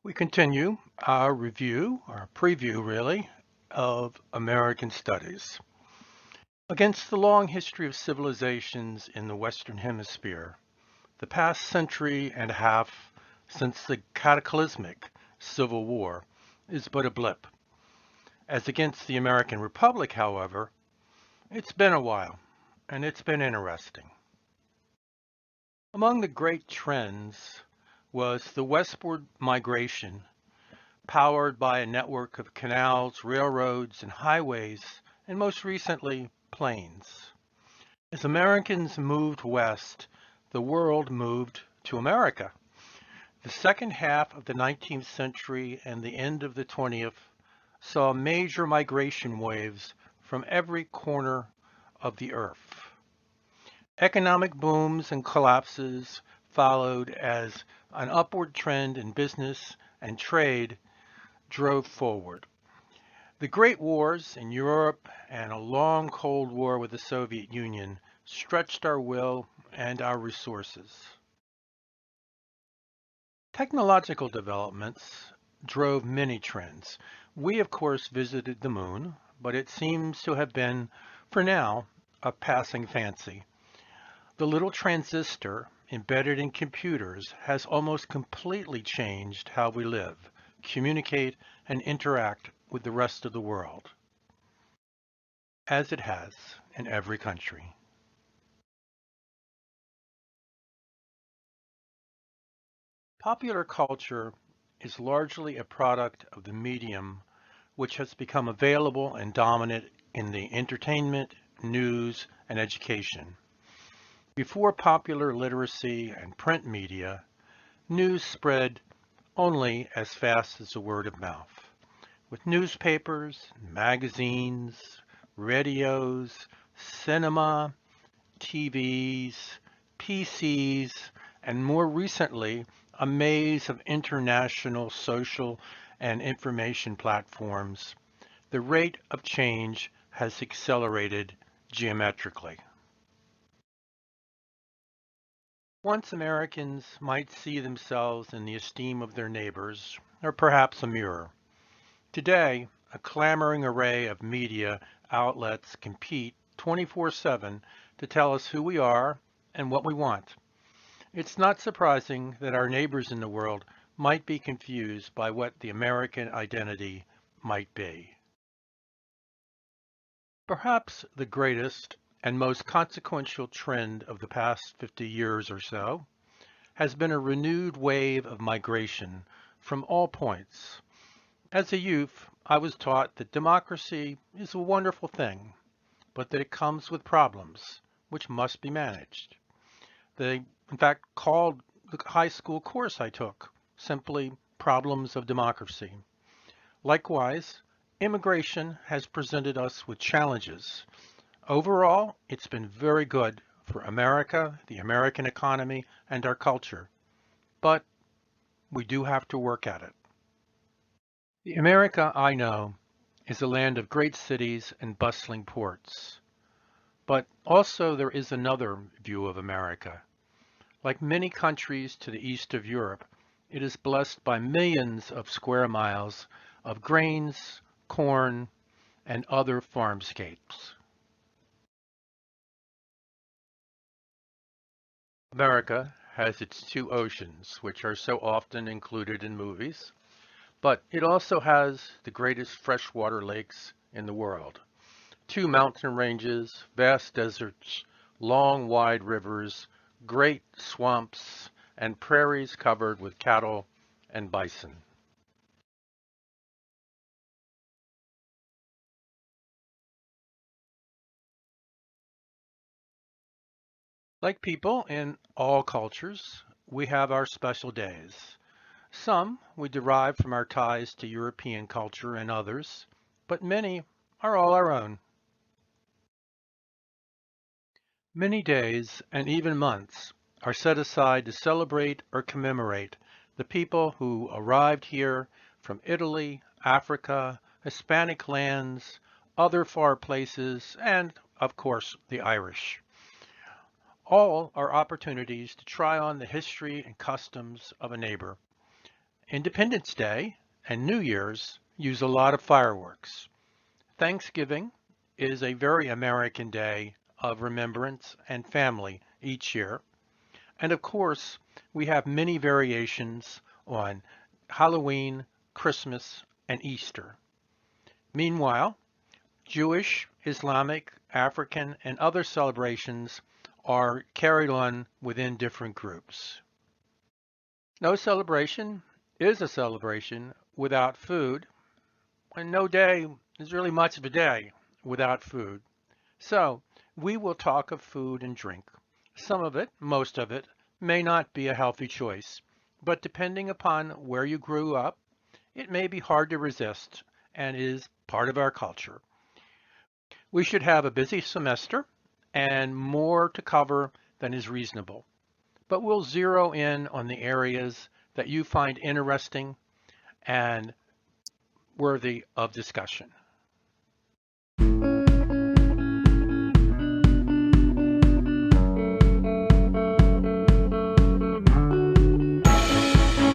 We continue our review, our preview really, of American studies. Against the long history of civilizations in the Western Hemisphere, the past century and a half since the cataclysmic Civil War is but a blip. As against the American Republic, however, it's been a while, and it's been interesting. Among the great trends was the westward migration powered by a network of canals, railroads, and highways, and most recently, planes. As Americans moved west, the world moved to America. The second half of the 19th century and the end of the 20th saw major migration waves from every corner of the earth. Economic booms and collapses followed as an upward trend in business and trade drove forward. The Great Wars in Europe and a long Cold War with the Soviet Union stretched our will and our resources. Technological developments drove many trends. We, of course, visited the moon, but it seems to have been, for now, a passing fancy. The little transistor embedded in computers has almost completely changed how we live, communicate, and interact with the rest of the world, as it has in every country. Popular culture is largely a product of the medium which has become available and dominant in the entertainment, news, and education. Before popular literacy and print media, news spread only as fast as the word of mouth. With newspapers, magazines, radios, cinema, TVs, PCs, and more recently, a maze of international social and information platforms, the rate of change has accelerated geometrically. Once Americans might see themselves in the esteem of their neighbors, or perhaps a mirror. Today, a clamoring array of media outlets compete 24/7 to tell us who we are and what we want. It's not surprising that our neighbors in the world might be confused by what the American identity might be. Perhaps the greatest and most consequential trend of the past 50 years or so has been a renewed wave of migration from all points. As a youth, I was taught that democracy is a wonderful thing, but that it comes with problems, which must be managed. They, in fact, called the high school course I took simply Problems of Democracy. Likewise, immigration has presented us with challenges. Overall, it's been very good for America, the American economy, and our culture, but we do have to work at it. The America I know is a land of great cities and bustling ports. But also there is another view of America. Like many countries to the east of Europe, it is blessed by millions of square miles of grains, corn, and other farmscapes. America has its two oceans, which are so often included in movies, but it also has the greatest freshwater lakes in the world. Two mountain ranges, vast deserts, long wide rivers, great swamps, and prairies covered with cattle and bison. Like people in all cultures, we have our special days. Some we derive from our ties to European culture and others, but many are all our own. Many days and even months are set aside to celebrate or commemorate the people who arrived here from Italy, Africa, Hispanic lands, other far places, and, of course, the Irish. All are opportunities to try on the history and customs of a neighbor. Independence Day and New Year's use a lot of fireworks. Thanksgiving is a very American day of remembrance and family each year. And of course, we have many variations on Halloween, Christmas, and Easter. Meanwhile, Jewish, Islamic, African, and other celebrations are carried on within different groups. No celebration is a celebration without food, and no day is really much of a day without food. So, we will talk of food and drink. Some of it, most of it, may not be a healthy choice, but depending upon where you grew up, it may be hard to resist and is part of our culture. We should have a busy semester and more to cover than is reasonable, but we'll zero in on the areas that you find interesting and worthy of discussion.